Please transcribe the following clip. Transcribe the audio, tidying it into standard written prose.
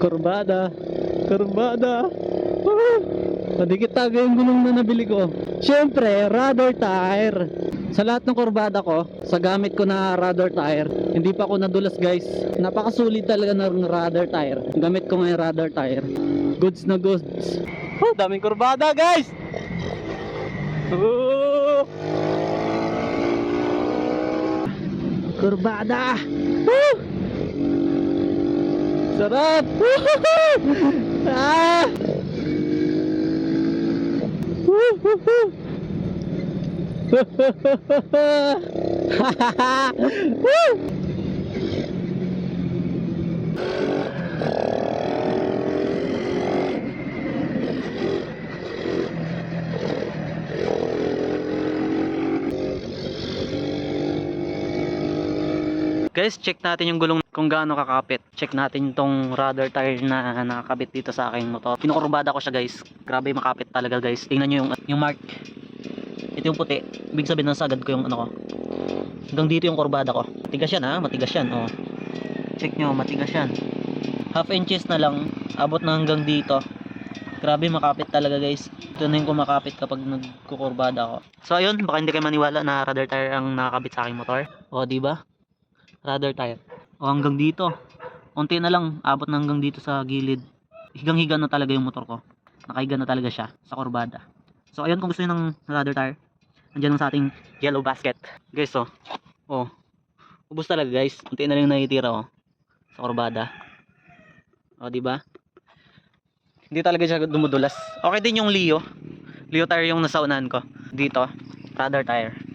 Kurbada. Kurbada. Madikit tago yung gulong na nabili ko. Siyempre, rubber tire. Sa lahat ng kurbada ko, sa gamit ko na rubber tire, hindi pa ako nadulas guys. Napakasulit talaga ng rubber tire. Gamit ko ngayon rubber tire. Goods na goods. Oh, daming kurbada guys. Oh! Kurbada. Woo! Sarap. Ah! Woo! Guys, check natin yung gulong kung gaano kakapit. Check natin tong rubber tire na nakakabit dito sa aking motor. Kinukurbada ko siya guys. Grabe makapit talaga guys. Tingnan nyo yung mark. Ito yung puti. Ibig sabihin nasagad ko yung ano ko. Hanggang dito yung kurbada ko. Matigas yan ha. Matigas yan. Oh. Check nyo. Matigas yan. Half inches na lang. Abot na hanggang dito. Grabe makapit talaga guys. Ito na yung kumakapit kapag nagkukurbada ako. So ayun. Baka hindi kayo maniwala na rubber tire ang nakakabit sa aking motor. O diba? Rubber tire. O hanggang dito. Unti na lang. Abot na hanggang dito sa gilid. Higang-higa na talaga yung motor ko. Nakahiga na talaga siya sa kurbada. So ayun, kung gusto niyo ng rubber tire, nandiyan lang sa ating yellow basket. Guys, oh. Oh. Ubos talaga, guys. Unti na lang natitira, oh. Sa kurbada. Oh, di ba? Hindi talaga siya dumudulas. Okay din yung Leo. Leo tire yung nasa unahan ko. Dito, rubber tire.